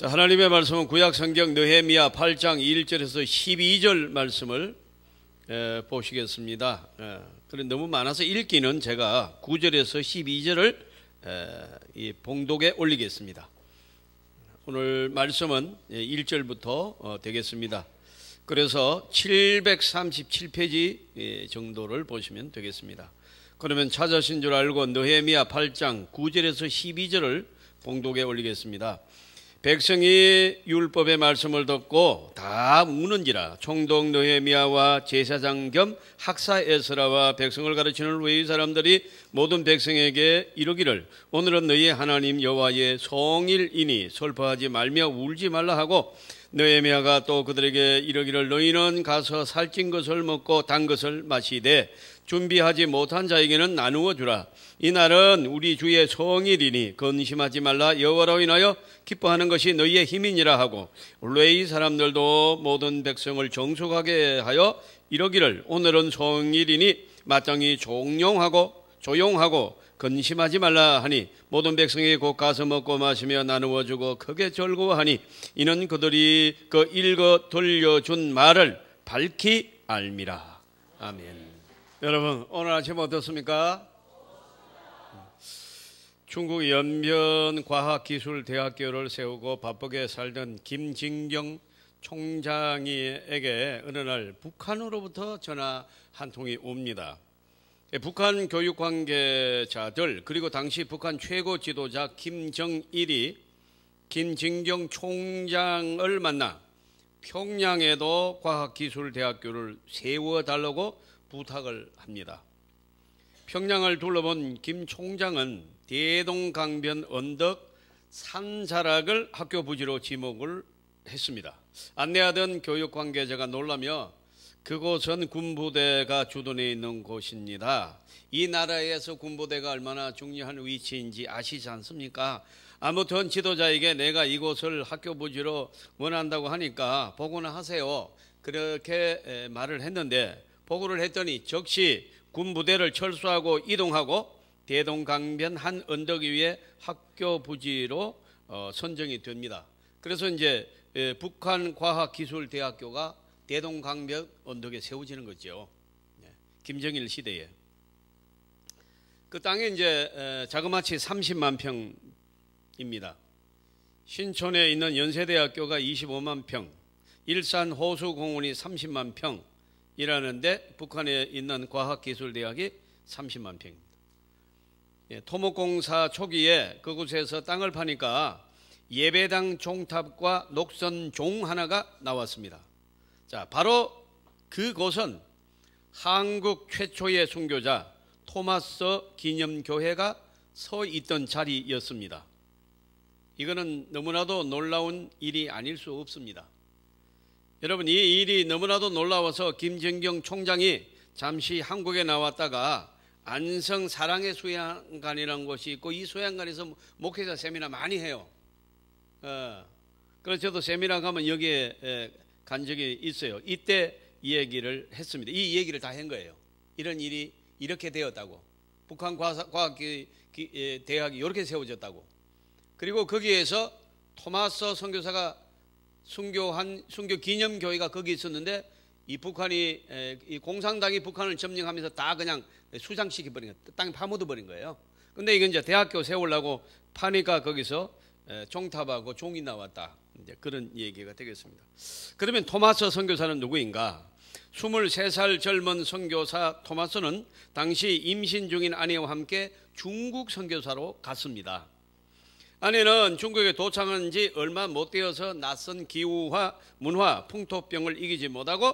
자, 하나님의 말씀은 구약성경 느헤미야 8장 1절에서 12절 말씀을 보시겠습니다. 그런데 너무 많아서 읽기는 제가 9절에서 12절을 이 봉독에 올리겠습니다. 오늘 말씀은 1절부터 되겠습니다. 그래서 737페이지 정도를 보시면 되겠습니다. 그러면 찾으신 줄 알고 느헤미야 8장 9절에서 12절을 봉독에 올리겠습니다. 백성이 율법의 말씀을 듣고 다 우는지라. 총독 느헤미야와 제사장 겸 학사 에스라와 백성을 가르치는 외의 사람들이 모든 백성에게 이르기를 오늘은 너희 하나님 여호와의 성일이니 슬퍼하지 말며 울지 말라 하고, 느헤미야가 또 그들에게 이르기를 너희는 가서 살찐 것을 먹고 단 것을 마시되 준비하지 못한 자에게는 나누어 주라. 이 날은 우리 주의 성일이니 근심하지 말라. 여호와로 인하여 기뻐하는 것이 너희의 힘이니라 하고, 레위 사람들도 모든 백성을 정숙하게 하여 이러기를 오늘은 성일이니 마땅히 조용하고 근심하지 말라 하니, 모든 백성이 곧 가서 먹고 마시며 나누어 주고 크게 즐거워하니 이는 그들이 그 읽어 들려준 말을 밝히 알미라. 아멘. 여러분, 오늘 아침 어떻습니까? 중국 연변과학기술대학교를 세우고 바쁘게 살던 김진경 총장에게 어느 날 북한으로부터 전화 한 통이 옵니다. 북한 교육 관계자들 그리고 당시 북한 최고 지도자 김정일이 김진경 총장을 만나 평양에도 과학기술대학교를 세워달라고 부탁을 합니다. 평양을 둘러본 김 총장은 대동강변 언덕 산자락을 학교 부지로 지목을 했습니다. 안내하던 교육 관계자가 놀라며 그곳은 군부대가 주둔해 있는 곳입니다. 이 나라에서 군부대가 얼마나 중요한 위치인지 아시지 않습니까? 아무튼 지도자에게 내가 이곳을 학교 부지로 원한다고 하니까 보고나 하세요. 그렇게 말을 했는데, 보고를 했더니 즉시 군부대를 철수하고 이동하고 대동강변 한 언덕 위에 학교 부지로 선정이 됩니다. 그래서 이제 북한과학기술대학교가 대동강변 언덕에 세워지는 거죠. 김정일 시대에. 그 땅에 이제 자그마치 30만 평입니다. 신촌에 있는 연세대학교가 25만 평, 일산 호수공원이 30만 평이라는데 북한에 있는 과학기술대학이 30만 평입니다. 토목공사 초기에 그곳에서 땅을 파니까 예배당 종탑과 녹선종 하나가 나왔습니다. 자, 바로 그곳은 한국 최초의 순교자 토마스 기념교회가 서 있던 자리였습니다. 이거는 너무나도 놀라운 일이 아닐 수 없습니다. 여러분, 이 일이 너무나도 놀라워서 김진경 총장이 잠시 한국에 나왔다가 안성 사랑의 수양관이라는 곳이 있고, 이 수양관에서 목회자 세미나 많이 해요. 그래서 저도 세미나 가면 여기에 간 적이 있어요. 이때 이 얘기를 했습니다. 이 얘기를 다 한 거예요. 이런 일이 이렇게 되었다고. 북한 과학대학이 이렇게 세워졌다고. 그리고 거기에서 토마스 선교사가 순교 기념교회가 거기 있었는데, 이 북한이 이 공산당이 북한을 점령하면서 다 그냥 수장시켜 버린 거예요. 땅에 파묻어 버린 거예요. 근데 이건 이제 대학교 세우려고 파니까 거기서 종탑하고 종이 나왔다. 이제 그런 얘기가 되겠습니다. 그러면 토마스 선교사는 누구인가? 23살 젊은 선교사 토마스는 당시 임신 중인 아내와 함께 중국 선교사로 갔습니다. 아내는 중국에 도착한 지 얼마 못 되어서 낯선 기후와 문화, 풍토병을 이기지 못하고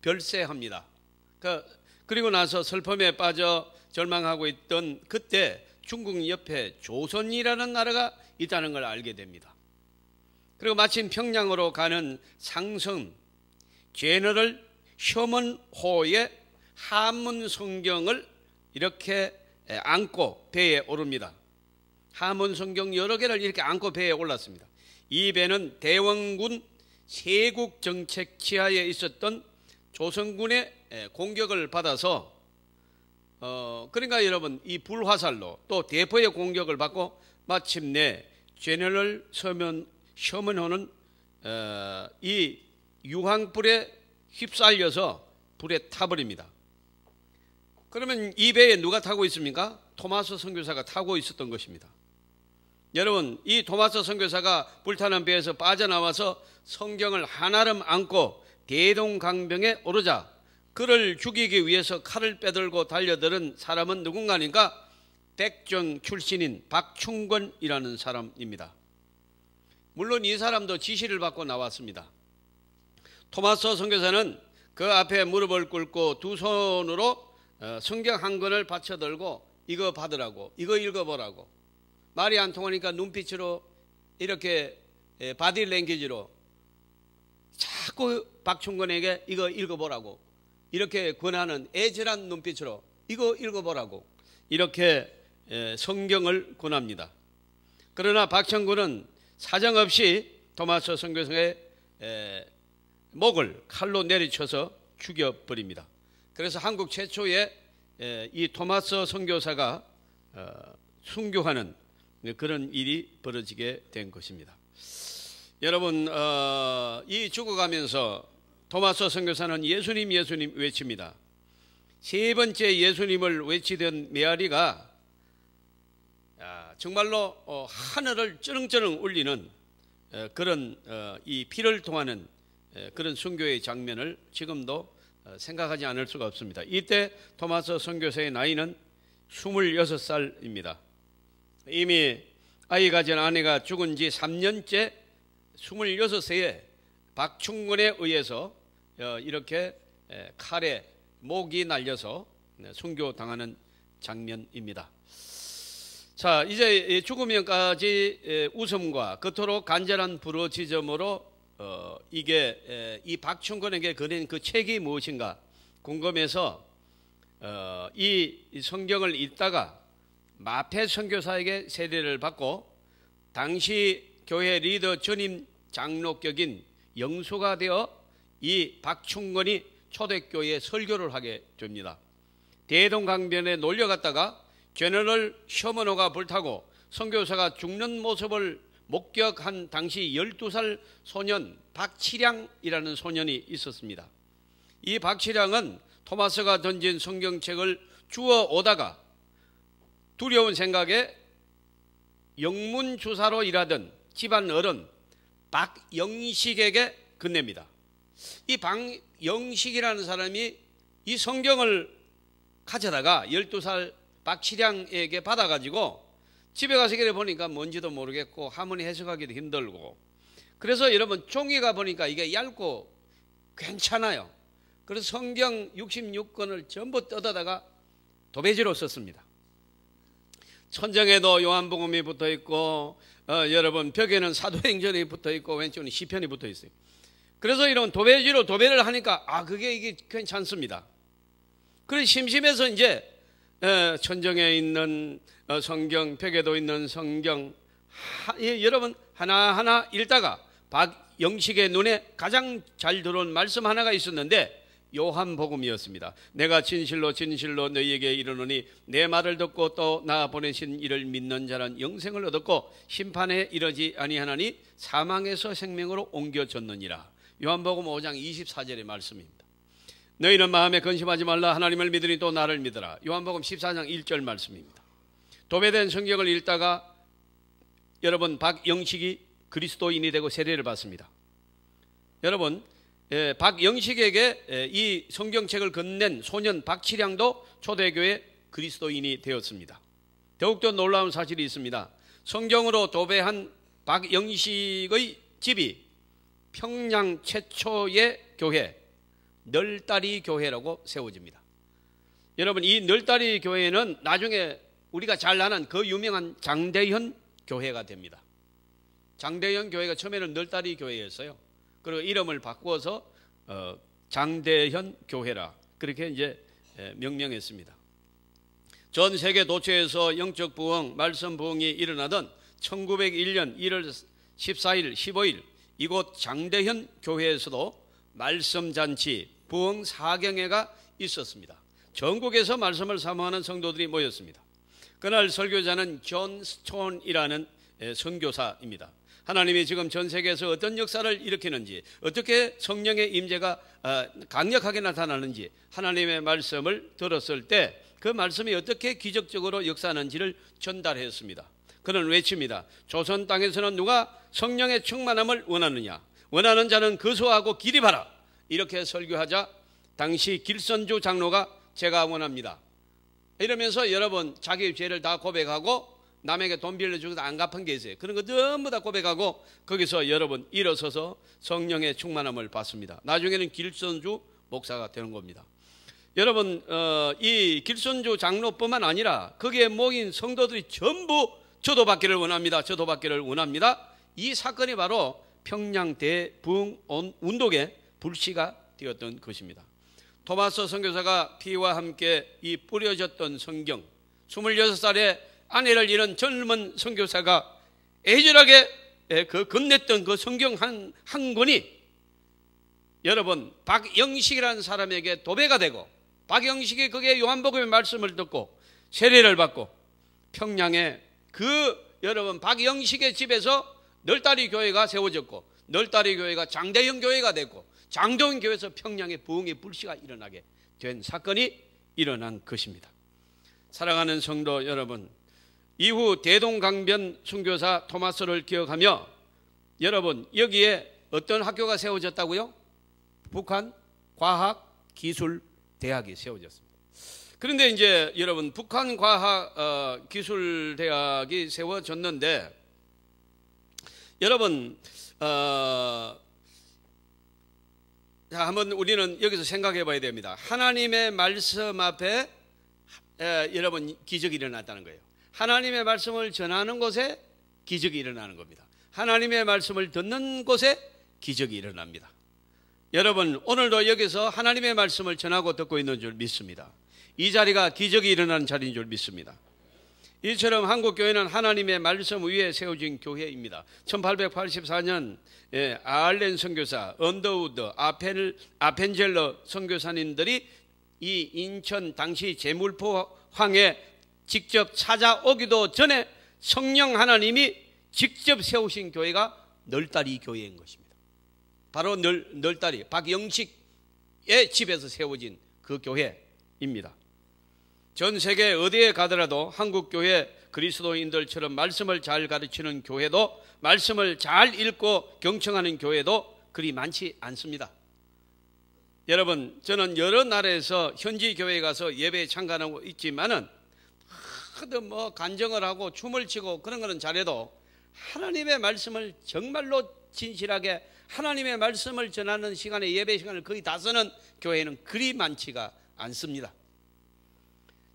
별세합니다. 그리고 나서 슬픔에 빠져 절망하고 있던 그때 중국 옆에 조선이라는 나라가 있다는 걸 알게 됩니다. 그리고 마침 평양으로 가는 상성 제너럴 셔먼호의 한문 성경을 이렇게 안고 배에 오릅니다. 한문 성경 여러 개를 이렇게 안고 배에 올랐습니다. 이 배는 대원군 세국 정책 지하에 있었던 조선군의 공격을 받아서 그러니까 여러분, 이 불화살로 또 대포의 공격을 받고 마침내 제너럴 셔먼호는 이 유황불에 휩쓸려서 불에 타버립니다. 그러면 이 배에 누가 타고 있습니까? 토마스 선교사가 타고 있었던 것입니다. 여러분, 이 토마스 선교사가 불타는 배에서 빠져나와서 성경을 한아름 안고 대동강병에 오르자 그를 죽이기 위해서 칼을 빼들고 달려드는 사람은 누군가니까 백정 출신인 박충권이라는 사람입니다. 물론 이 사람도 지시를 받고 나왔습니다. 토마스 선교사는 그 앞에 무릎을 꿇고 두 손으로 성경 한 권을 받쳐들고 이거 받으라고, 이거 읽어보라고, 말이 안 통하니까 눈빛으로 이렇게 바디 랭귀지로 자꾸 박충권에게 이거 읽어보라고 이렇게 권하는 애절한 눈빛으로 이거 읽어보라고 이렇게 성경을 권합니다. 그러나 박충권은 사정없이 토마스 선교사의 목을 칼로 내리쳐서 죽여버립니다. 그래서 한국 최초의 이 토마스 선교사가 순교하는 그런 일이 벌어지게 된 것입니다. 여러분, 이 죽어가면서 토마스 선교사는 예수님 예수님 외칩니다. 세 번째 예수님을 외치던 메아리가 정말로 하늘을 쩌렁쩌렁 울리는 그런 이 피를 통하는 그런 순교의 장면을 지금도 생각하지 않을 수가 없습니다. 이때 토마스 선교사의 나이는 26살입니다. 이미 아이 가진 아내가 죽은 지 3년째 26세에 박충권에 의해서 이렇게 칼에 목이 날려서 순교당하는 장면입니다. 자, 이제 죽으면까지 웃음과 그토록 간절한 부르짖음으로 이게 이 박충권에게 그린 그 책이 무엇인가 궁금해서 이 성경을 읽다가 마페 선교사에게 세례를 받고 당시 교회 리더 전임 장로격인 영수가 되어 이 박충권이 초대교회에 설교를 하게 됩니다. 대동강변에 놀려갔다가 제너럴 셔먼호가 불타고 선교사가 죽는 모습을 목격한 당시 12살 소년 박치량이라는 소년이 있었습니다. 이 박치량은 토마스가 던진 성경책을 주워 오다가 두려운 생각에 영문주사로 일하던 집안 어른 박영식에게 건넵니다. 이 박영식이라는 사람이 이 성경을 가져다가 12살 박치량에게 받아가지고 집에 가서 이래 보니까 뭔지도 모르겠고 한문이 해석하기도 힘들고 그래서 여러분 종이가 보니까 이게 얇고 괜찮아요. 그래서 성경 66권을 전부 뜯어다가 도배지로 썼습니다. 천장에도 요한복음이 붙어있고 여러분 벽에는 사도행전이 붙어있고 왼쪽에는 시편이 붙어있어요. 그래서 이런 도배지로 도배를 하니까 그게 이게 괜찮습니다. 그래서 심심해서 이제 천정에 있는 성경, 벽에도 있는 성경 여러분 하나하나 읽다가 박영식의 눈에 가장 잘 들어온 말씀 하나가 있었는데 요한복음이었습니다. 내가 진실로 진실로 너희에게 이르노니 내 말을 듣고 또 나 보내신 이를 믿는 자는 영생을 얻었고 심판에 이르지 아니하나니 사망에서 생명으로 옮겨졌느니라. 요한복음 5장 24절의 말씀입니다. 너희는 마음에 근심하지 말라. 하나님을 믿으니 또 나를 믿으라. 요한복음 14장 1절 말씀입니다. 도배된 성경을 읽다가 여러분 박영식이 그리스도인이 되고 세례를 받습니다. 여러분 박영식에게 이 성경책을 건넨 소년 박치량도 초대교회 그리스도인이 되었습니다. 더욱더 놀라운 사실이 있습니다. 성경으로 도배한 박영식의 집이 평양 최초의 교회 널다리 교회라고 세워집니다. 여러분 이 널다리 교회는 나중에 우리가 잘 아는 그 유명한 장대현 교회가 됩니다. 장대현 교회가 처음에는 널다리 교회였어요. 그리고 이름을 바꾸어서 장대현 교회라 그렇게 이제 명명했습니다. 전 세계 도처에서 영적 부흥, 말씀 부흥이 일어나던 1901년 1월 14일, 15일 이곳 장대현 교회에서도 말씀 잔치, 부흥 사경회가 있었습니다. 전국에서 말씀을 사모하는 성도들이 모였습니다. 그날 설교자는 존 스톤이라는 선교사입니다. 하나님이 지금 전 세계에서 어떤 역사를 일으키는지, 어떻게 성령의 임재가 강력하게 나타나는지, 하나님의 말씀을 들었을 때 그 말씀이 어떻게 기적적으로 역사하는지를 전달했습니다. 그는 외칩니다. 조선 땅에서는 누가 성령의 충만함을 원하느냐? 원하는 자는 거수하고 기립하라. 이렇게 설교하자 당시 길선주 장로가 제가 원합니다. 이러면서 여러분 자기 죄를 다 고백하고 남에게 돈 빌려주고도 안 갚은 게 있어요. 그런 거 전부 다 고백하고 거기서 여러분 일어서서 성령의 충만함을 받습니다. 나중에는 길선주 목사가 되는 겁니다. 여러분 이 길선주 장로뿐만 아니라 거기에 모인 성도들이 전부 저도 받기를 원합니다. 저도 받기를 원합니다. 이 사건이 바로 평양 대부흥 운동의 불씨가 되었던 것입니다. 토마스 선교사가 피와 함께 이 뿌려졌던 성경, 26살에 아내를 잃은 젊은 선교사가 애절하게 건넸던 그 성경 한 권이 여러분 박영식이라는 사람에게 도배가 되고, 박영식이 그게 요한복음의 말씀을 듣고 세례를 받고, 평양에 그 여러분 박영식의 집에서 널다리 교회가 세워졌고, 널다리 교회가 장대형 교회가 됐고, 장대형 교회에서 평양의 부흥의 불씨가 일어나게 된 사건이 일어난 것입니다. 사랑하는 성도 여러분, 이후 대동강변 선교사 토마스를 기억하며 여러분 여기에 어떤 학교가 세워졌다고요? 북한 과학기술대학이 세워졌습니다. 그런데 이제 여러분 북한 과학기술대학이 세워졌는데 여러분 자, 한번 우리는 여기서 생각해 봐야 됩니다. 하나님의 말씀 앞에 여러분 기적이 일어났다는 거예요. 하나님의 말씀을 전하는 곳에 기적이 일어나는 겁니다. 하나님의 말씀을 듣는 곳에 기적이 일어납니다. 여러분 오늘도 여기서 하나님의 말씀을 전하고 듣고 있는 줄 믿습니다. 이 자리가 기적이 일어나는 자리인 줄 믿습니다. 이처럼 한국교회는 하나님의 말씀 위에 세워진 교회입니다. 1884년 아알렌 선교사, 언더우드, 아펜젤러 선교사님들이 이 인천 당시 제물포항에 직접 찾아오기도 전에 성령 하나님이 직접 세우신 교회가 널다리 교회인 것입니다. 바로 널다리 박영식의 집에서 세워진 그 교회입니다. 전 세계 어디에 가더라도 한국교회 그리스도인들처럼 말씀을 잘 가르치는 교회도, 말씀을 잘 읽고 경청하는 교회도 그리 많지 않습니다. 여러분 저는 여러 나라에서 현지 교회에 가서 예배에 참가하고 있지만은 하도 뭐 간정을 하고 춤을 추고 그런 거는 잘해도 하나님의 말씀을 정말로 진실하게 하나님의 말씀을 전하는 시간에 예배 시간을 거의 다 쓰는 교회는 그리 많지가 않습니다.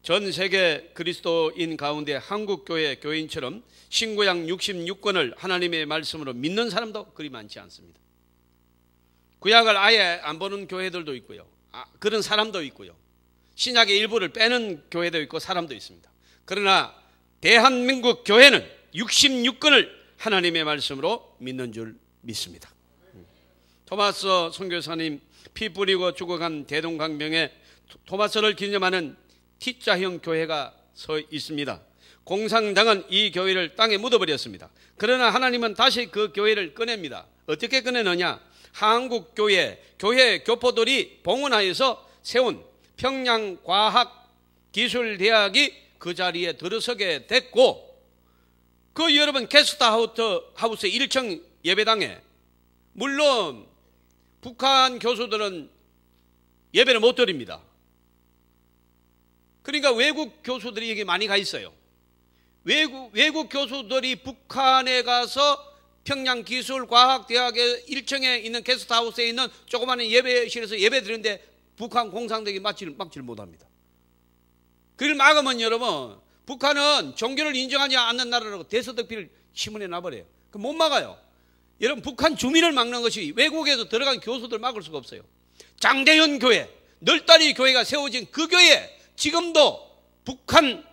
전 세계 그리스도인 가운데 한국교회 교인처럼 신구약 66권을 하나님의 말씀으로 믿는 사람도 그리 많지 않습니다. 구약을 아예 안 보는 교회들도 있고요. 그런 사람도 있고요. 신약의 일부를 빼는 교회도 있고 사람도 있습니다. 그러나 대한민국 교회는 66권을 하나님의 말씀으로 믿는 줄 믿습니다. 토마스 선교사님 피 뿌리고 죽어간 대동강변에 토마스를 기념하는 T자형 교회가 서 있습니다. 공산당은 이 교회를 땅에 묻어버렸습니다. 그러나 하나님은 다시 그 교회를 꺼냅니다. 어떻게 꺼내느냐? 한국교회 교회 교포들이 봉헌하여서 세운 평양과학기술대학이 그 자리에 들어서게 됐고, 그 여러분 게스트하우스 1층 예배당에 물론 북한 교수들은 예배를 못 드립니다. 그러니까 외국 교수들이 여기 많이 가 있어요. 외국 교수들이 북한에 가서 평양기술과학대학의 1층에 있는 게스트하우스에 있는 조그마한 예배실에서 예배 드리는데 북한 공산당이 막지를 못합니다. 그를 막으면 여러분 북한은 종교를 인정하지 않는 나라라고 대서특필을 신문에 놔버려요. 그럼 못 막아요. 여러분 북한 주민을 막는 것이 외국에서 들어간 교수들 막을 수가 없어요. 장대현 교회, 널다리 교회가 세워진 그 교회, 지금도 북한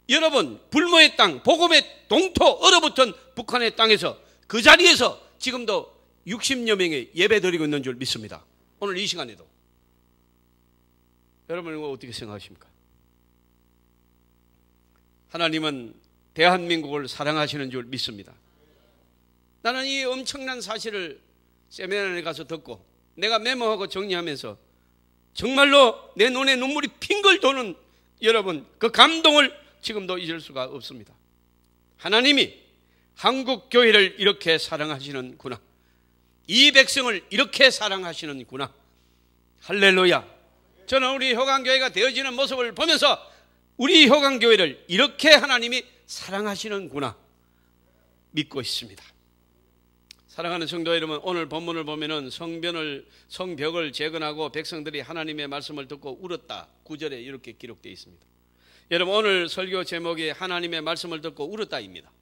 여러분 불모의 땅, 복음의 동토 얼어붙은 북한의 땅에서 그 자리에서 지금도 60여 명의 예배 드리고 있는 줄 믿습니다. 오늘 이 시간에도. 여러분은 어떻게 생각하십니까? 하나님은 대한민국을 사랑하시는 줄 믿습니다. 나는 이 엄청난 사실을 세미나에 가서 듣고 내가 메모하고 정리하면서 정말로 내 눈에 눈물이 핑글 도는 여러분 그 감동을 지금도 잊을 수가 없습니다. 하나님이 한국 교회를 이렇게 사랑하시는구나. 이 백성을 이렇게 사랑하시는구나. 할렐루야. 저는 우리 효강교회가 되어지는 모습을 보면서 우리 효강교회를 이렇게 하나님이 사랑하시는구나 믿고 있습니다. 사랑하는 성도 여러분, 오늘 본문을 보면은 성벽을 재건하고 백성들이 하나님의 말씀을 듣고 울었다. 9절에 이렇게 기록되어 있습니다. 여러분, 오늘 설교 제목이 하나님의 말씀을 듣고 울었다입니다.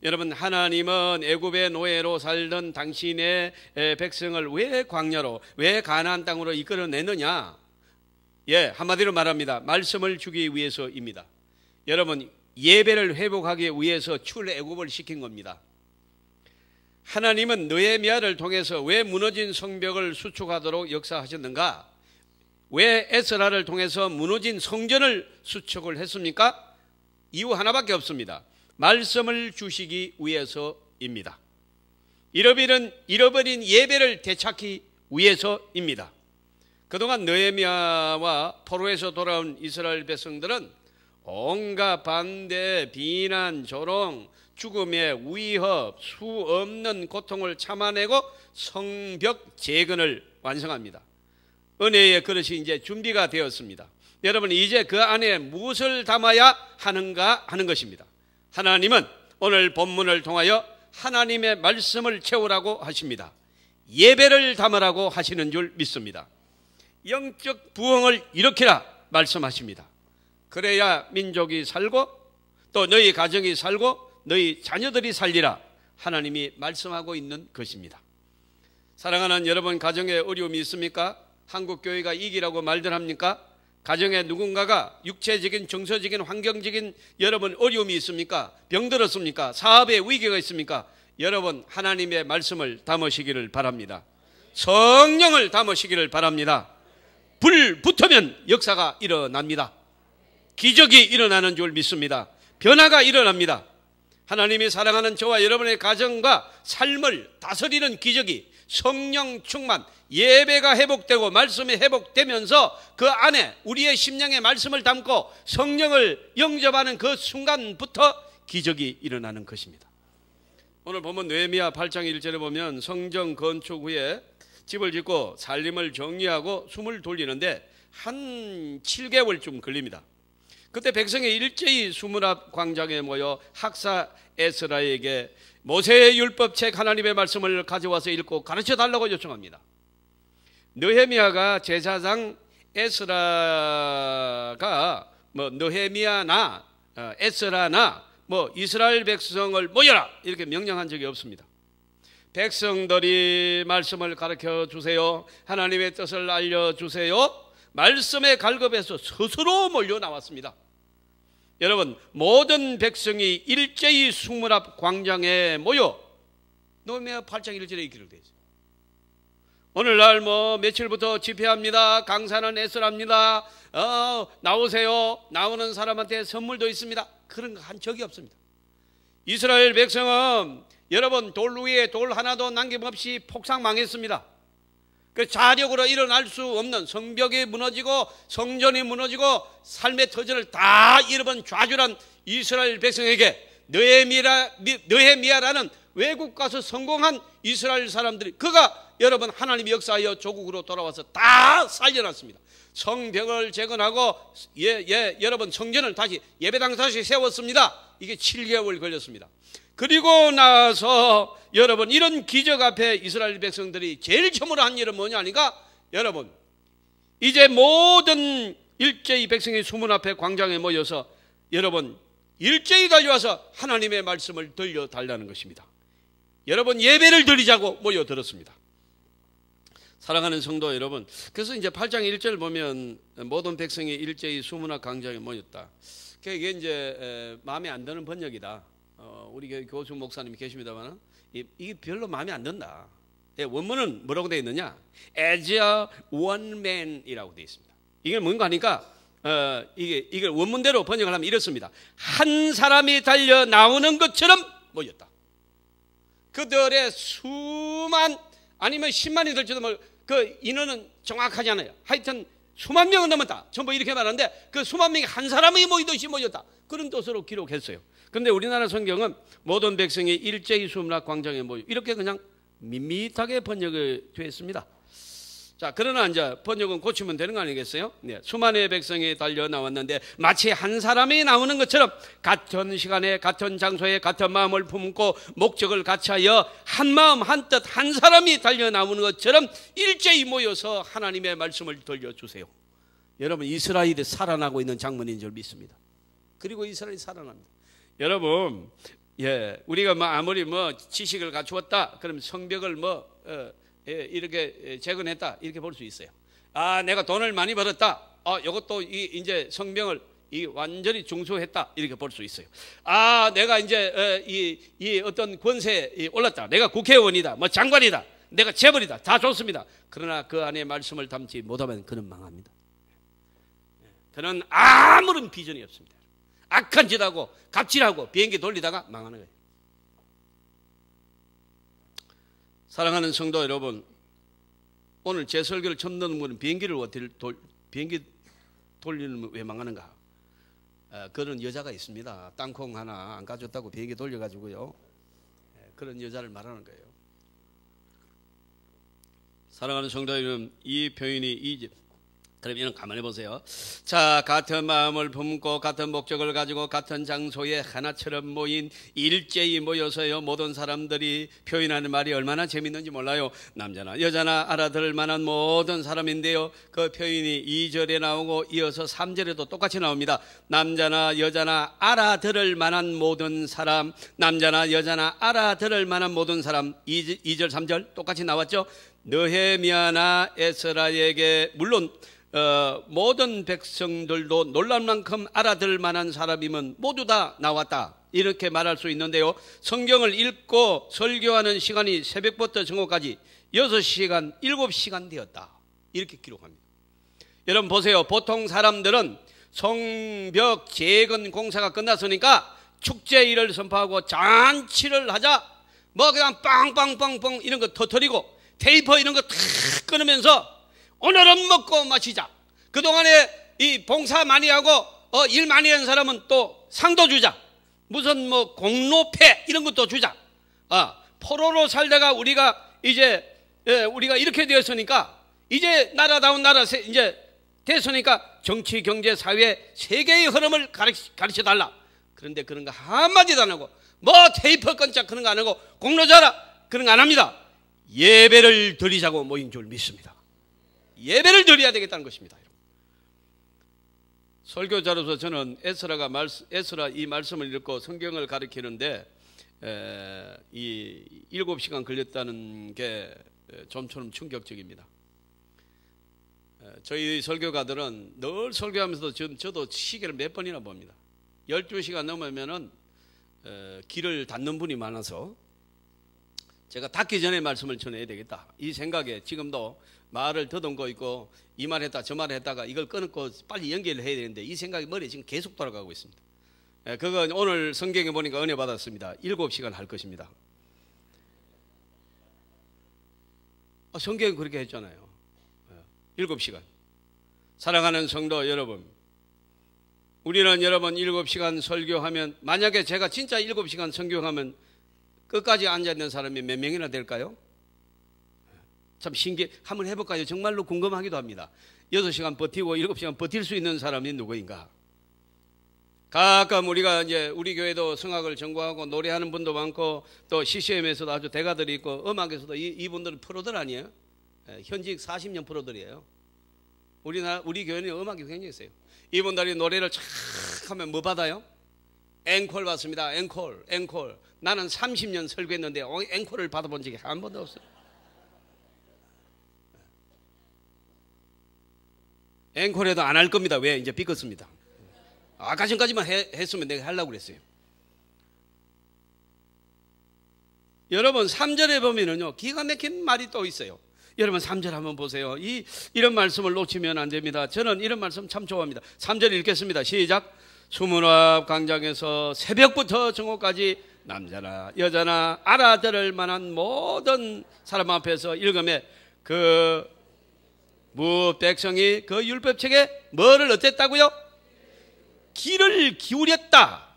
여러분, 하나님은 애굽의 노예로 살던 당신의 백성을 왜 광야로, 왜 가나안 땅으로 이끌어내느냐? 한마디로 말합니다. 말씀을 주기 위해서입니다. 여러분, 예배를 회복하기 위해서 출애굽을 시킨 겁니다. 하나님은 느헤미야를 통해서 왜 무너진 성벽을 수축하도록 역사하셨는가? 왜 에스라를 통해서 무너진 성전을 수축을 했습니까? 이유 하나밖에 없습니다. 말씀을 주시기 위해서입니다. 잃어버린 예배를 되찾기 위해서입니다. 그동안 느헤미야와 포로에서 돌아온 이스라엘 백성들은 온갖 반대, 비난, 조롱, 죽음의 위협, 수 없는 고통을 참아내고 성벽 재건을 완성합니다. 은혜의 그릇이 이제 준비가 되었습니다. 여러분, 이제 그 안에 무엇을 담아야 하는가 하는 것입니다. 하나님은 오늘 본문을 통하여 하나님의 말씀을 채우라고 하십니다. 예배를 담으라고 하시는 줄 믿습니다. 영적 부흥을 일으키라 말씀하십니다. 그래야 민족이 살고 또 너희 가정이 살고 너희 자녀들이 살리라 하나님이 말씀하고 있는 것입니다. 사랑하는 여러분, 가정에 어려움이 있습니까? 한국교회가 이기라고 말들 합니까? 가정에 누군가가 육체적인, 정서적인, 환경적인 여러분 어려움이 있습니까? 병들었습니까? 사업에 위기가 있습니까? 여러분, 하나님의 말씀을 담으시기를 바랍니다. 성령을 담으시기를 바랍니다. 불 붙으면 역사가 일어납니다. 기적이 일어나는 줄 믿습니다. 변화가 일어납니다. 하나님이 사랑하는 저와 여러분의 가정과 삶을 다스리는 기적이 성령 충만, 예배가 회복되고 말씀이 회복되면서 그 안에 우리의 심령의 말씀을 담고 성령을 영접하는 그 순간부터 기적이 일어나는 것입니다. 오늘 보면 느헤미야 8장 1절에 보면 성전 건축 후에 집을 짓고 살림을 정리하고 숨을 돌리는데 한 7개월쯤 걸립니다. 그때 백성이 일제히 수문 앞 광장에 모여 학사 에스라에게 모세의 율법책 하나님의 말씀을 가져와서 읽고 가르쳐달라고 요청합니다. 느헤미야가 제사장 에스라가 느헤미야나 에스라나 이스라엘 백성을 모여라 이렇게 명령한 적이 없습니다. 백성들이 말씀을 가르쳐 주세요. 하나님의 뜻을 알려주세요. 말씀의 갈급에서 스스로 몰려 나왔습니다. 여러분, 모든 백성이 일제히 수문 앞 광장에 모여 느헤미야 8장 1절에 기록되어 있어요. 오늘날 며칠부터 집회합니다. 강사는 에스라입니다. 나오세요. 나오는 사람한테 선물도 있습니다. 그런 거 한 적이 없습니다. 이스라엘 백성은 여러분 돌 위에 돌 하나도 남김없이 폭삭망했습니다. 그 자력으로 일어날 수 없는 성벽이 무너지고 성전이 무너지고 삶의 터전을 다 잃어버린 좌절한 이스라엘 백성에게 느헤미야라는 외국 가서 성공한 이스라엘 사람들이 그가 여러분 하나님이 역사하여 조국으로 돌아와서 다 살려놨습니다. 성벽을 재건하고 여러분 성전을 다시 예배당 다시 세웠습니다. 이게 7개월 걸렸습니다. 그리고 나서 여러분 이런 기적 앞에 이스라엘 백성들이 제일 처음으로 한 일은 뭐냐 하니까 여러분 이제 모든 일제히 백성이 수문 앞에 광장에 모여서 여러분 일제히 달려와서 하나님의 말씀을 들려달라는 것입니다. 여러분 예배를 드리자고 모여들었습니다. 사랑하는 성도 여러분, 그래서 이제 8장 1절 보면 모든 백성이 일제히 수문 앞 광장에 모였다. 그게 이제 마음에 안 드는 번역이다. 우리 교수 목사님이 계십니다만 이게 별로 마음에 안 든다. 원문은 뭐라고 되어 있느냐? As a one man이라고 되어 있습니다. 이게 뭔가 하니까 이게 원문대로 번역을 하면 이렇습니다. 한 사람이 달려 나오는 것처럼 모였다. 그들의 수만 아니면 10만이 될지도 그 인원은 정확하지 않아요. 하여튼 수만 명은 넘었다. 전부 이렇게 말하는데 그 수만 명이 한 사람이 모이듯이 모였다. 그런 뜻으로 기록했어요. 그런데 우리나라 성경은 모든 백성이 일제히 수문학 광장에 모여 이렇게 그냥 밋밋하게 번역이 되어 있습니다. 자, 그러나 이제 번역은 고치면 되는 거 아니겠어요? 네, 수만의 백성이 달려 나왔는데 마치 한 사람이 나오는 것처럼 같은 시간에 같은 장소에 같은 마음을 품고 목적을 같이하여 한 마음 한 뜻 한 사람이 달려 나오는 것처럼 일제히 모여서 하나님의 말씀을 들려주세요. 여러분, 이스라엘이 살아나고 있는 장면인 줄 믿습니다. 그리고 이스라엘이 살아납니다. 여러분, 예, 우리가 뭐 아무리 뭐 지식을 갖추었다 그럼 성벽을 이렇게 재건했다 이렇게 볼 수 있어요. 아, 내가 돈을 많이 벌었다. 이것도 이제 성명을 완전히 중수했다 이렇게 볼 수 있어요. 아, 내가 이제 이 어떤 권세에 올랐다. 내가 국회의원이다, 뭐 장관이다, 내가 재벌이다, 다 좋습니다. 그러나 그 안에 말씀을 담지 못하면 그는 망합니다. 그는 아무런 비전이 없습니다. 악한 짓하고 갑질하고 비행기 돌리다가 망하는 거예요. 사랑하는 성도 여러분, 오늘 제 설교를 처음 듣는 분은 비행기 돌리는 왜 망하는가? 그런 여자가 있습니다. 땅콩 하나 안 가졌다고 비행기 돌려가지고요. 그런 여자를 말하는 거예요. 사랑하는 성도 여러분, 이 표현이 그럼 이런 가만히 보세요. 자, 같은 마음을 품고 같은 목적을 가지고 같은 장소에 하나처럼 모인 일제히 모여서요 모든 사람들이 표현하는 말이 얼마나 재밌는지 몰라요. 남자나 여자나 알아들을 만한 모든 사람인데요, 그 표현이 2절에 나오고 이어서 3절에도 똑같이 나옵니다. 남자나 여자나 알아들을 만한 모든 사람, 남자나 여자나 알아들을 만한 모든 사람. 2절 3절 똑같이 나왔죠. 느헤미야나 에스라에게 물론 모든 백성들도 놀랄 만큼 알아들 만한 사람이면 모두 다 나왔다 이렇게 말할 수 있는데요, 성경을 읽고 설교하는 시간이 새벽부터 정오까지 6시간 7시간 되었다 이렇게 기록합니다. 여러분 보세요. 보통 사람들은 성벽 재건 공사가 끝났으니까 축제일을 선포하고 잔치를 하자, 뭐 그냥 빵빵빵빵 이런 거 터뜨리고 테이프 이런 거 탁 끊으면서 오늘은 먹고 마시자. 그동안에 이 봉사 많이 하고 일 많이 한 사람은 또 상도 주자. 무슨 뭐 공로패 이런 것도 주자. 포로로 살다가 우리가 이제 우리가 이렇게 되었으니까 이제 나라다운 나라 이제 됐으니까 정치, 경제, 사회 세계의 흐름을 가르쳐 달라. 그런데 그런 거 한마디도 안 하고 뭐 테이프 끈짝 그런 거 안 하고 공로 자라 그런 거 안 합니다. 예배를 드리자고 모인 줄 믿습니다. 예배를 드려야 되겠다는 것입니다. 설교자로서 저는 에스라 이 말씀을 읽고 성경을 가르치는데 이 7시간 걸렸다는 게 좀처럼 충격적입니다. 저희 설교가들은 늘 설교하면서도 저도 시계를 몇 번이나 봅니다. 12시간 넘으면은 길을 닫는 분이 많아서 제가 닫기 전에 말씀을 전해야 되겠다 이 생각에 지금도 말을 더듬고 있고 이 말 했다 저 말 했다가 이걸 끊고 빨리 연결을 해야 되는데 이 생각이 머리에 지금 계속 돌아가고 있습니다. 그건 오늘 성경에 보니까 은혜 받았습니다. 7시간 할 것입니다. 성경이 그렇게 했잖아요. 7시간. 사랑하는 성도 여러분, 우리는 여러분 7시간 설교하면, 만약에 제가 진짜 7시간 설교하면 끝까지 앉아있는 사람이 몇 명이나 될까요? 참 신기해. 한번 해볼까요? 정말로 궁금하기도 합니다. 6시간 버티고 7시간 버틸 수 있는 사람이 누구인가? 가끔 우리가 이제 우리 교회도 성악을 전공하고 노래하는 분도 많고 또 CCM에서도 아주 대가들이 있고 음악에서도 이분들은 프로들 아니에요? 현직 40년 프로들이에요. 우리 교회는 음악이 굉장히 있어요. 이분들이 노래를 착 하면 뭐 받아요? 앵콜 받습니다. 앵콜. 나는 30년 설교했는데 앵콜을 받아본 적이 한 번도 없어요. 앵콜에도 안 할 겁니다. 왜? 이제 삐끗습니다. 아까 전까지만 했으면 내가 하려고 그랬어요. 여러분 3절에 보면은요 기가 막힌 말이 또 있어요. 여러분 3절 한번 보세요. 이런 말씀을 놓치면 안 됩니다. 저는 이런 말씀 참 좋아합니다. 3절 읽겠습니다. 시작. 수문학 광장에서 새벽부터 정오까지 남자나 여자나 알아들을 만한 모든 사람 앞에서 읽으면 그 백성이 그 율법책에 뭐를 어땠다고요? 귀를 기울였다.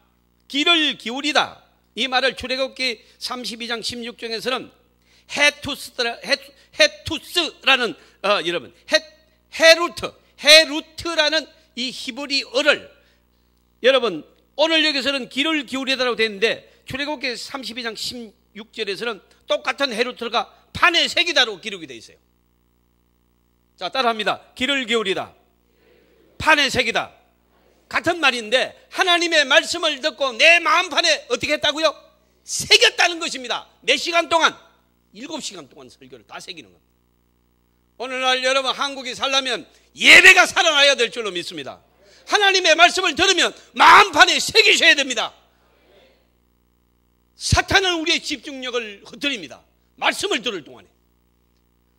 귀를 기울이다. 이 말을 출애굽기 32장 16절에서는 헤투스라는 여러분 헤루트라는 이 히브리어를 여러분 오늘 여기서는 귀를 기울이다라고 되어 있는데 출애굽기 32장 16절에서는 똑같은 헤루트가 판에 새기다로 기록이 되어 있어요. 자, 따라합니다. 귀를 기울이다, 판에 새기다. 같은 말인데 하나님의 말씀을 듣고 내 마음판에 어떻게 했다고요? 새겼다는 것입니다. 몇 시간 동안? 7시간 동안 설교를 다 새기는 겁니다. 오늘날 여러분 한국이 살려면 예배가 살아나야 될 줄로 믿습니다. 하나님의 말씀을 들으면 마음판에 새기셔야 됩니다. 사탄은 우리의 집중력을 흩뜨립니다. 말씀을 들을 동안에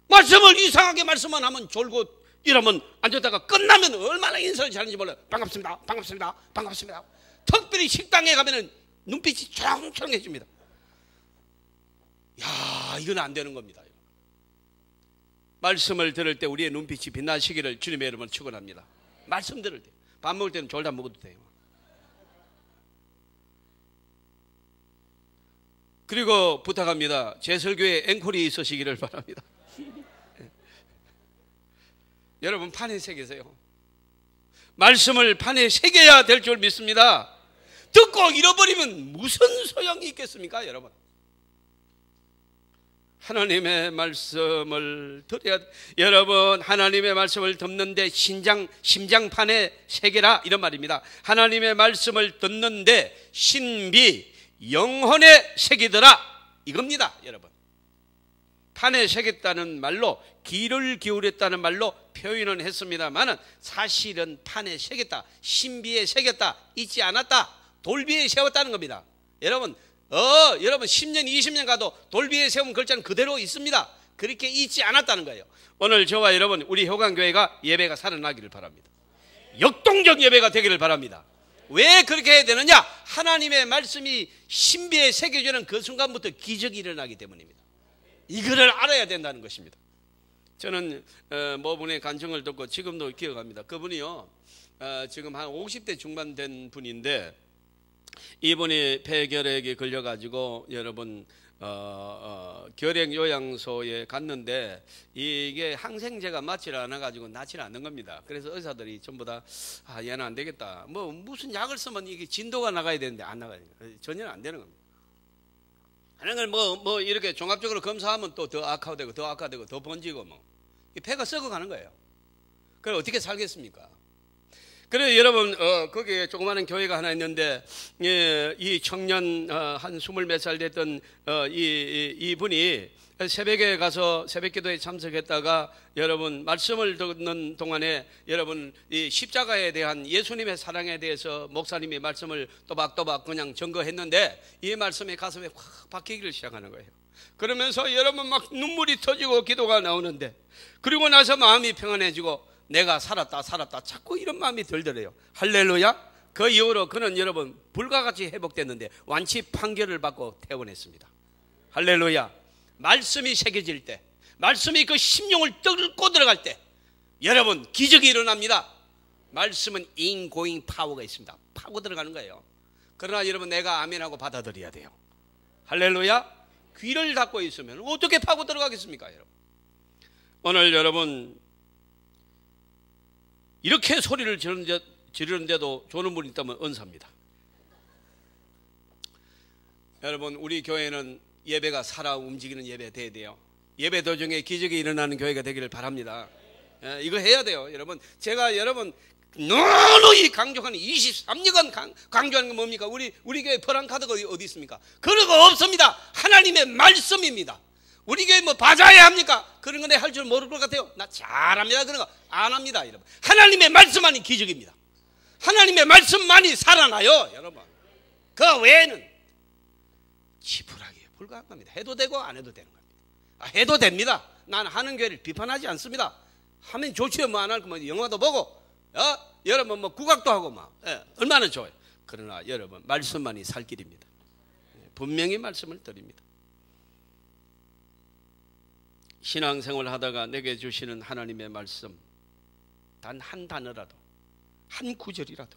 말씀을 이상하게 말씀만 하면 졸고 이러면 앉았다가 끝나면 얼마나 인사를 잘하는지 몰라요. 반갑습니다, 반갑습니다, 반갑습니다. 특별히 식당에 가면은 눈빛이 초롱초롱해집니다. 야, 이건 안 되는 겁니다. 말씀을 들을 때 우리의 눈빛이 빛나시기를 주님의 이름으로 축원합니다. 말씀 들을 때 밥 먹을 때는 졸다 먹어도 돼요. 그리고 부탁합니다. 제 설교에 앵콜이 있으시기를 바랍니다. 여러분 판에 새기세요. 말씀을 판에 새겨야 될 줄 믿습니다. 듣고 잃어버리면 무슨 소용이 있겠습니까, 여러분? 하나님의 말씀을 들어야, 여러분 하나님의 말씀을 듣는데 심장판에 새겨라 이런 말입니다. 하나님의 말씀을 듣는데 신비 영혼에 새기더라 이겁니다. 여러분 판에 새겼다는 말로 귀를 기울였다는 말로 표현은 했습니다만은 사실은 판에 새겼다, 신비에 새겼다, 잊지 않았다, 돌비에 세웠다는 겁니다. 여러분 10년 20년 가도 돌비에 세운 글자는 그대로 있습니다. 그렇게 잊지 않았다는 거예요. 오늘 저와 여러분 우리 효강교회가 예배가 살아나기를 바랍니다. 역동적 예배가 되기를 바랍니다. 왜 그렇게 해야 되느냐? 하나님의 말씀이 신비에 새겨지는 그 순간부터 기적이 일어나기 때문입니다. 이거를 알아야 된다는 것입니다. 저는 모분의 간증을 듣고 지금도 기억합니다. 그분이요 지금 한 50대 중반 된 분인데 이분이 폐결핵에 걸려가지고 여러분 결핵 요양소에 갔는데 이게 항생제가 맞지를 않아가지고 낫지를 않는 겁니다. 그래서 의사들이 전부 다 얘는 안 되겠다. 뭐 무슨 약을 쓰면 이게 진도가 나가야 되는데 안 나가요. 전혀 안 되는 겁니다. 하는 걸 뭐 이렇게 종합적으로 검사하면 또 더 악화되고 더 악화되고 더 번지고 뭐 폐가 썩어가는 거예요. 그럼 어떻게 살겠습니까? 그래서 여러분 거기에 조그마한 교회가 하나 있는데 이 청년 한 20몇 살 됐던 이분이 새벽에 가서 새벽기도에 참석했다가 여러분 말씀을 듣는 동안에 여러분 이 십자가에 대한 예수님의 사랑에 대해서 목사님이 말씀을 또박또박 그냥 증거했는데 이 말씀이 가슴에 확 박히기를 시작하는 거예요. 그러면서 여러분 막 눈물이 터지고 기도가 나오는데 그리고 나서 마음이 평안해지고 내가 살았다 자꾸 이런 마음이 들더래요. 할렐루야. 그 이후로 그는 여러분 불과 같이 회복됐는데 완치 판결을 받고 퇴원했습니다. 할렐루야. 말씀이 새겨질 때, 말씀이 그 심령을 뚫고 들어갈 때 여러분 기적이 일어납니다. 말씀은 인고잉 파워가 있습니다. 파고 들어가는 거예요. 그러나 여러분 내가 아멘하고 받아들여야 돼요. 할렐루야. 귀를 닫고 있으면 어떻게 파고 들어가겠습니까, 여러분? 오늘 여러분 이렇게 소리를 지르는데도 조는 분이 있다면 은사입니다. 여러분 우리 교회는 예배가 살아 움직이는 예배 돼야 돼요. 예배 도중에 기적이 일어나는 교회가 되기를 바랍니다. 이거 해야 돼요. 여러분 제가 여러분 누누이 강조하는 23년간 강조하는 건 뭡니까? 우리 교회 퍼랑카드가 어디 있습니까? 그런 거 없습니다. 하나님의 말씀입니다. 우리 교회 뭐 바자해야 합니까? 그런 거 내가 할 줄 모를 것 같아요. 나 잘합니다. 그런 거 안 합니다. 여러분 하나님의 말씀만이 기적입니다. 하나님의 말씀만이 살아나요. 여러분 그 외에는 지푸라기에 불과한 겁니다. 해도 되고 안 해도 되는 겁니다. 해도 됩니다. 나는 하는 교회를 비판하지 않습니다. 하면 좋지요. 뭐 안 할 거면 영화도 보고 여러분 뭐 국악도 하고 막 얼마나 좋아요. 그러나 여러분 말씀만이 살 길입니다. 분명히 말씀을 드립니다. 신앙생활 하다가 내게 주시는 하나님의 말씀 단 한 단어라도, 한 구절이라도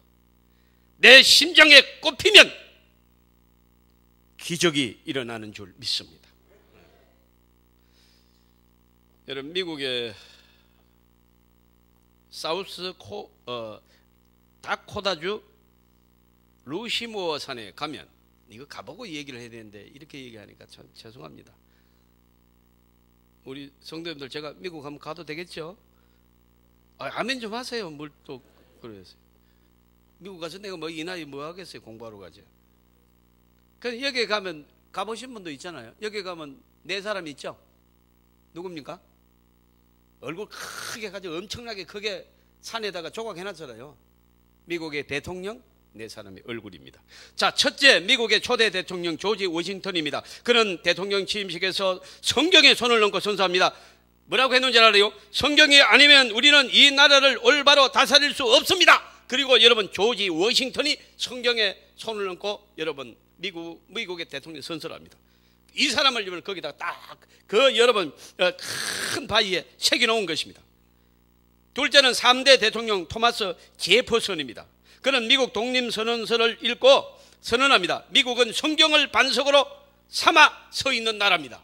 내 심장에 꼽히면 기적이 일어나는 줄 믿습니다. 여러분, 미국의 사우스 다코다주 루시모어 산에 가면, 이거 가보고 얘기를 해야 되는데 이렇게 얘기하니까 참 죄송합니다. 우리 성도님들, 제가 미국 한번 가도 되겠죠? 아멘 좀 하세요. 뭘 또 그러세요? 미국 가서 내가 뭐 이 나이 뭐 하겠어요? 공부하러 가죠. 그래서 여기 가면, 가보신 분도 있잖아요. 여기 가면 네 사람 있죠? 누굽니까? 얼굴 크게 가지고 엄청나게 크게 산에다가 조각해놨잖아요. 미국의 대통령 네 사람의 얼굴입니다. 자, 첫째, 미국의 초대 대통령 조지 워싱턴입니다. 그는 대통령 취임식에서 성경에 손을 얹고 선서합니다. 뭐라고 했는지 알아요? 성경이 아니면 우리는 이 나라를 올바로 다스릴 수 없습니다. 그리고 여러분, 조지 워싱턴이 성경에 손을 얹고 여러분 미국의 대통령 선서를 합니다. 이 사람을 여러분 거기다가 딱 여러분 큰 바위에 새겨놓은 것입니다. 둘째는 3대 대통령 토마스 제퍼슨입니다. 그는 미국 독립선언서를 읽고 선언합니다. 미국은 성경을 반석으로 삼아 서 있는 나라입니다.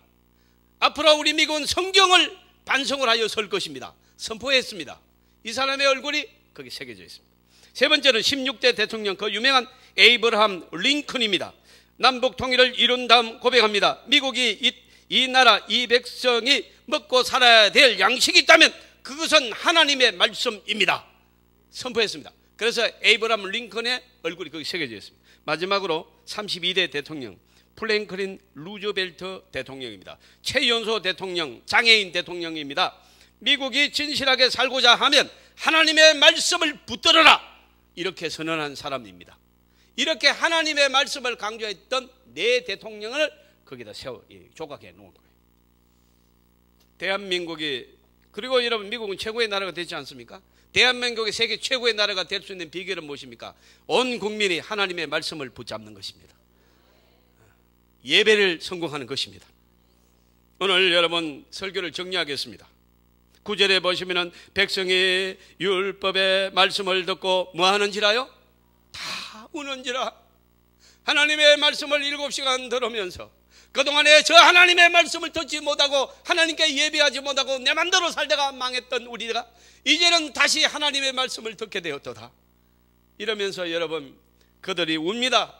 앞으로 우리 미국은 성경을 반성을 하여 설 것입니다. 선포했습니다. 이 사람의 얼굴이 거기 새겨져 있습니다. 세 번째는 16대 대통령, 그 유명한 에이브러함 링컨입니다. 남북 통일을 이룬 다음 고백합니다. 미국이 이 나라 이 백성이 먹고 살아야 될 양식이 있다면 그것은 하나님의 말씀입니다. 선포했습니다. 그래서 에이브러함 링컨의 얼굴이 거기 새겨져 있습니다. 마지막으로 32대 대통령 프랭클린 루즈벨트 대통령입니다. 최연소 대통령, 장애인 대통령입니다. 미국이 진실하게 살고자 하면 하나님의 말씀을 붙들어라, 이렇게 선언한 사람입니다. 이렇게 하나님의 말씀을 강조했던 네 대통령을 거기다 조각해 놓은 거예요. 대한민국이, 그리고 여러분, 미국은 최고의 나라가 되지 않습니까? 대한민국이 세계 최고의 나라가 될 수 있는 비결은 무엇입니까? 온 국민이 하나님의 말씀을 붙잡는 것입니다. 예배를 성공하는 것입니다. 오늘 여러분 설교를 정리하겠습니다. 9절에 보시면은 백성이 율법의 말씀을 듣고 뭐 하는지라요? 다 우는지라. 하나님의 말씀을 7시간 들으면서 그동안에 저 하나님의 말씀을 듣지 못하고 하나님께 예배하지 못하고 내 맘대로 살다가 망했던 우리가 이제는 다시 하나님의 말씀을 듣게 되었도다. 이러면서 여러분 그들이 웁니다.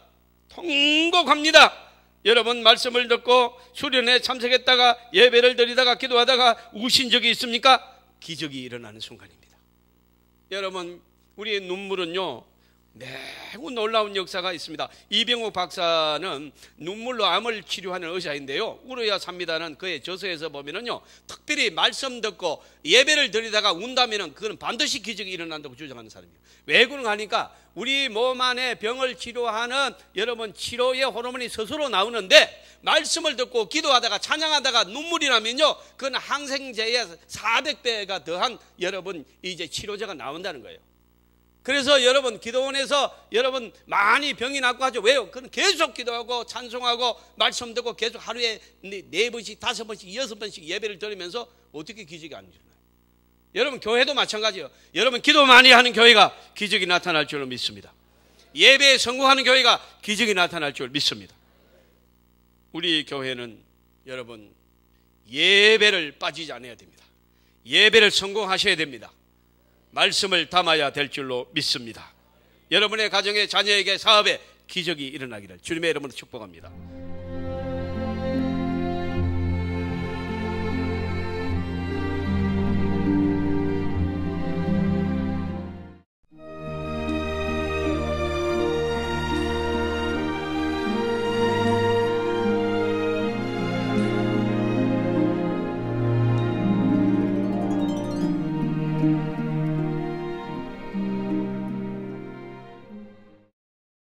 통곡합니다. 여러분 말씀을 듣고 수련회 참석했다가 예배를 드리다가 기도하다가 우신 적이 있습니까? 기적이 일어나는 순간입니다. 여러분 우리의 눈물은요 매우 놀라운 역사가 있습니다. 이병욱 박사는 눈물로 암을 치료하는 의사인데요, 울어야 삽니다는 그의 저서에서 보면은요 특별히 말씀 듣고 예배를 드리다가 운다면은 그건 반드시 기적이 일어난다고 주장하는 사람이에요. 왜 그런가 하니까 우리 몸 안에 병을 치료하는 여러분 치료의 호르몬이 스스로 나오는데 말씀을 듣고 기도하다가 찬양하다가 눈물이 나면요 그건 항생제의 400배가 더한 여러분 이제 치료제가 나온다는 거예요. 그래서 여러분 기도원에서 여러분 많이 병이 낫고 하죠. 왜요? 그건 계속 기도하고 찬송하고 말씀 듣고 계속 하루에 4번씩 5번씩 6번씩 예배를 드리면서 어떻게 기적이 안 일어나요? 여러분 교회도 마찬가지예요. 여러분 기도 많이 하는 교회가 기적이 나타날 줄 믿습니다. 예배에 성공하는 교회가 기적이 나타날 줄 믿습니다. 우리 교회는 여러분 예배를 빠지지 않아야 됩니다. 예배를 성공하셔야 됩니다. 말씀을 담아야 될 줄로 믿습니다. 여러분의 가정에 자녀에게 사업에 기적이 일어나기를 주님의 이름으로 축복합니다.